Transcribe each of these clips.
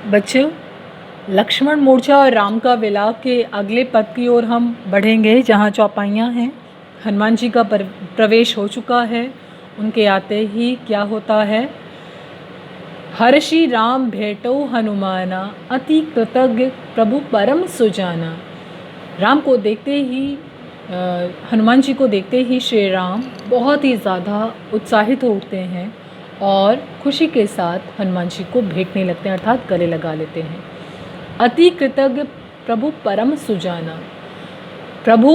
बच्चों, लक्ष्मण मूर्छा और राम का विलाप के अगले पद की ओर हम बढ़ेंगे, जहाँ चौपाइयाँ हैं। हनुमान जी का प्रवेश हो चुका है। उनके आते ही क्या होता है? हर्षि राम भेटो हनुमाना, अति कृतज्ञ प्रभु परम सुजाना। राम को देखते ही हनुमान जी को देखते ही श्री राम बहुत ही ज़्यादा उत्साहित होते हैं और खुशी के साथ हनुमान जी को भेंटने लगते हैं, अर्थात गले लगा लेते हैं। अति कृतज्ञ प्रभु परम सुजाना। प्रभु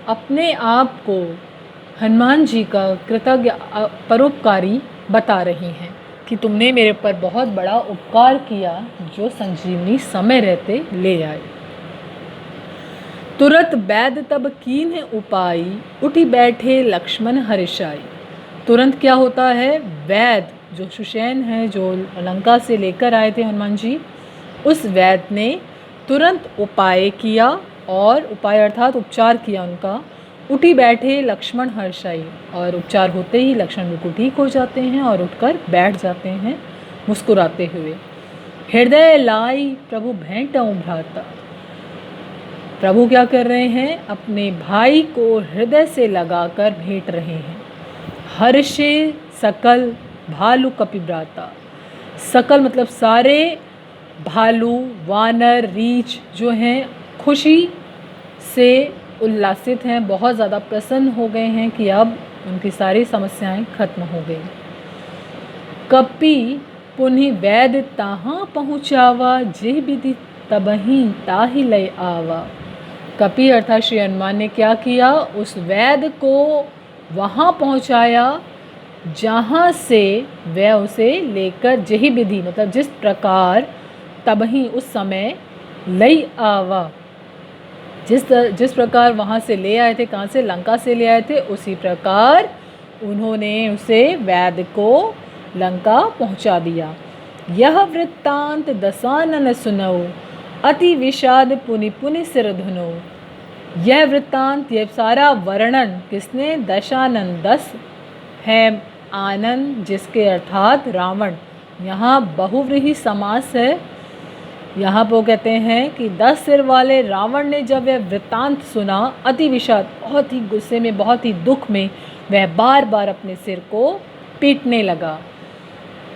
अपने आप को हनुमान जी का कृतज्ञ परोपकारी बता रही हैं कि तुमने मेरे पर बहुत बड़ा उपकार किया, जो संजीवनी समय रहते ले आए। तुरत बैद तब कीन्ह उपाई, उठी बैठे लक्ष्मण हर्षाई। तुरंत क्या होता है? वैद जो सुषेण है, जो लंका से लेकर आए थे हनुमान जी, उस वैद्य ने तुरंत उपाय किया, और उपाय अर्थात उपचार किया उनका। उठी बैठे लक्ष्मण हर्षाई, और उपचार होते ही लक्ष्मण बिल्कुल ठीक हो जाते हैं और उठकर बैठ जाते हैं मुस्कुराते हुए। हृदय लाई प्रभु भेंटऊं भ्राता। प्रभु क्या कर रहे हैं? अपने भाई को हृदय से लगाकर भेंट रहे हैं। हर्षे सकल भालू कपिभ्राता। सकल मतलब सारे भालू, वानर, रीछ जो हैं खुशी से उल्लासित हैं, बहुत ज़्यादा प्रसन्न हो गए हैं कि अब उनकी सारी समस्याएं खत्म हो गई। कपि पुनि वैद्य ताहाँ पहुँचावा, जेह विधि तबहि ताहि लय आवा। कपि अर्थात श्री हनुमान ने क्या किया? उस वैद्य को वहाँ पहुँचाया जहाँ से वह उसे लेकर, जेहि विधि मतलब जिस प्रकार, तबहि उस समय, लय आवा जिस प्रकार वहाँ से ले आए थे। कहाँ से? लंका से ले आए थे। उसी प्रकार उन्होंने उसे वैद्य को लंका पहुँचा दिया। यह वृत्तांत दशानन सुनऊ, अति विषाद पुनि पुनि सिर धुनो। यह वृत्तांत, यह सारा वर्णन किसने? दशानन, 10 है आनंद, जिसके अर्थात रावण। यहाँ बहुव्रीहि समास है। यहाँ पर कहते हैं कि 10 सिर वाले रावण ने जब वह वृत्तांत सुना, अति विषाद, बहुत ही गुस्से में, बहुत ही दुख में, वह बार बार अपने सिर को पीटने लगा।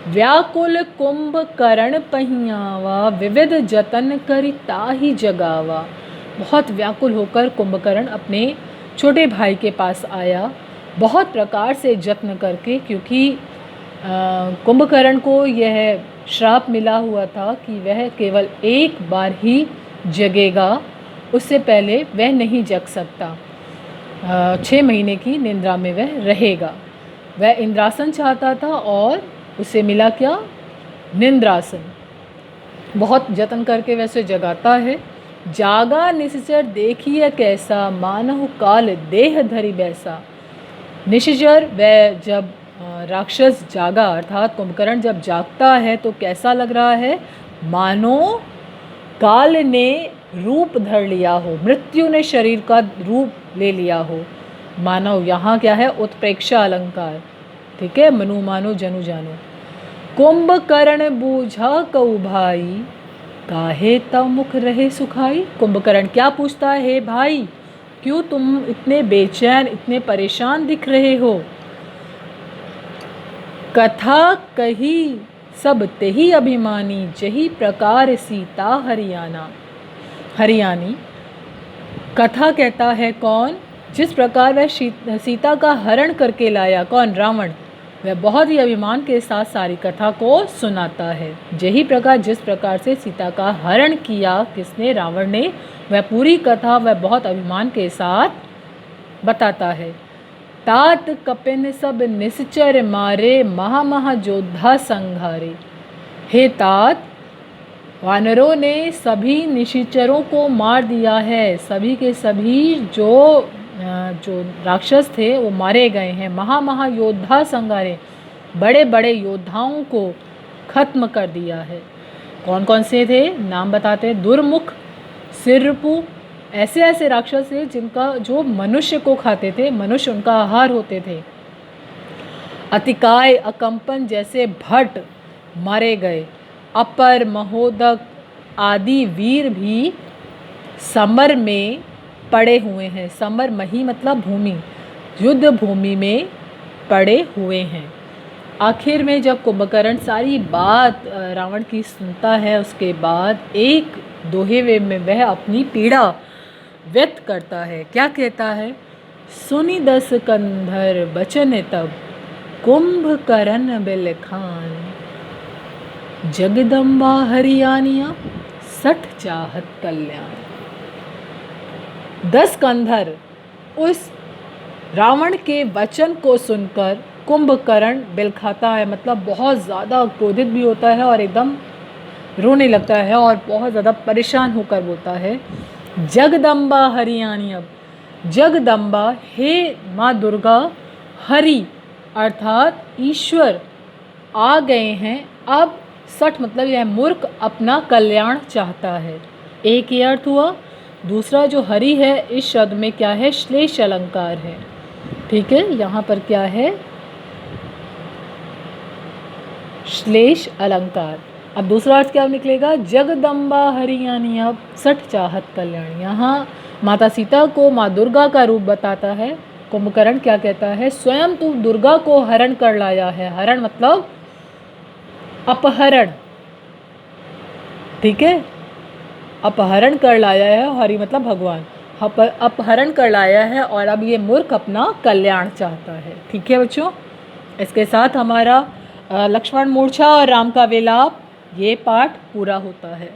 व्याकुल कुंभकर्ण पहियावा, विविध जतन करि ताहि जगावा। बहुत व्याकुल होकर कुंभकर्ण अपने छोटे भाई के पास आया, बहुत प्रकार से जत्न करके, क्योंकि कुंभकर्ण को यह श्राप मिला हुआ था कि वह केवल एक बार ही जगेगा, उससे पहले वह नहीं जग सकता। 6 महीने की निद्रा में वह रहेगा। वह इंद्रासन चाहता था और उसे मिला क्या? निंद्रासन। बहुत जतन करके वैसे जगाता है। जागा निश्चर देखिए कैसा, मानहु काल देह धरि बैसा। निश्चर, वह जब राक्षस जागा अर्थात कुंभकर्ण जब जागता है तो कैसा लग रहा है? मानो काल ने रूप धर लिया हो, मृत्यु ने शरीर का रूप ले लिया हो। मानव यहाँ क्या है? उत्प्रेक्षा अलंकार, ठीक है। मनु मानो जनु जानो। कुंभकर्ण बूझा कऊ भाई, काहे तव मुख रहे सुखाई। कुंभकर्ण क्या पूछता है? हे भाई, क्यों तुम इतने बेचैन, इतने परेशान दिख रहे हो? कथा कही सब तेहि अभिमानी, जही प्रकार सीता हरियाणी। कथा कहता है कौन? जिस प्रकार वह सीता का हरण करके लाया। कौन? रावण। वह बहुत ही अभिमान के साथ सारी कथा को सुनाता है। यही प्रकार, जिस प्रकार से सीता का हरण किया किसने? रावण ने। वह पूरी कथा वह बहुत अभिमान के साथ बताता है। तात कपिन सब निश्चर मारे, महा योद्धा संघारे। हे तात, वानरों ने सभी निशाचरों को मार दिया है। सभी के सभी जो राक्षस थे वो मारे गए हैं। महा योद्धा संघारे, बड़े बड़े योद्धाओं को खत्म कर दिया है। कौन कौन से थे? नाम बताते हैं। दुर्मुख, सिरपु, ऐसे ऐसे राक्षस थे जिनका, जो मनुष्य को खाते थे, मनुष्य उनका आहार होते थे। अतिकाय, अकंपन जैसे भट्ट मारे गए। अपर, महोदक आदि वीर भी समर में पड़े हुए हैं। समर मही मतलब भूमि, युद्ध भूमि में पड़े हुए हैं। आखिर में जब कुंभकर्ण सारी बात रावण की सुनता है, उसके बाद एक दोहे में वह अपनी पीड़ा व्यक्त करता है। क्या कहता है? सुनी दस कंधर बचन तब, कुंभकर्ण बिलखान, जगदम्बा हरियानिया, सठ चाहत कल्याण। 10 कंधर उस रावण के वचन को सुनकर कुंभकर्ण बिलखाता है, मतलब बहुत ज़्यादा क्रोधित भी होता है और एकदम रोने लगता है और बहुत ज़्यादा परेशान होकर बोलता है, जगदम्बा हरियाणी। अब जगदम्बा, हे माँ दुर्गा, हरि अर्थात ईश्वर आ गए हैं। अब सठ मतलब यह मूर्ख अपना कल्याण चाहता है। एक ये अर्थ हुआ। दूसरा जो हरि है, इस शब्द में क्या है? श्लेष अलंकार है। ठीक है, यहाँ पर क्या है? श्लेष अलंकार। अब दूसरा अर्थ क्या निकलेगा? जगदम्बा हरियाणी अब सठ चाहत कल्याण। यहाँ माता सीता को माँ दुर्गा का रूप बताता है। कुंभकर्ण क्या कहता है? स्वयं तू दुर्गा को हरण कर लाया है। हरण मतलब अपहरण। ठीक है, अपहरण कर लाया है। हरि मतलब भगवान। अपहरण कर लाया है और अब ये मूर्ख अपना कल्याण चाहता है। ठीक है बच्चों, इसके साथ हमारा लक्ष्मण मूर्छा और राम का विलाप ये पाठ पूरा होता है।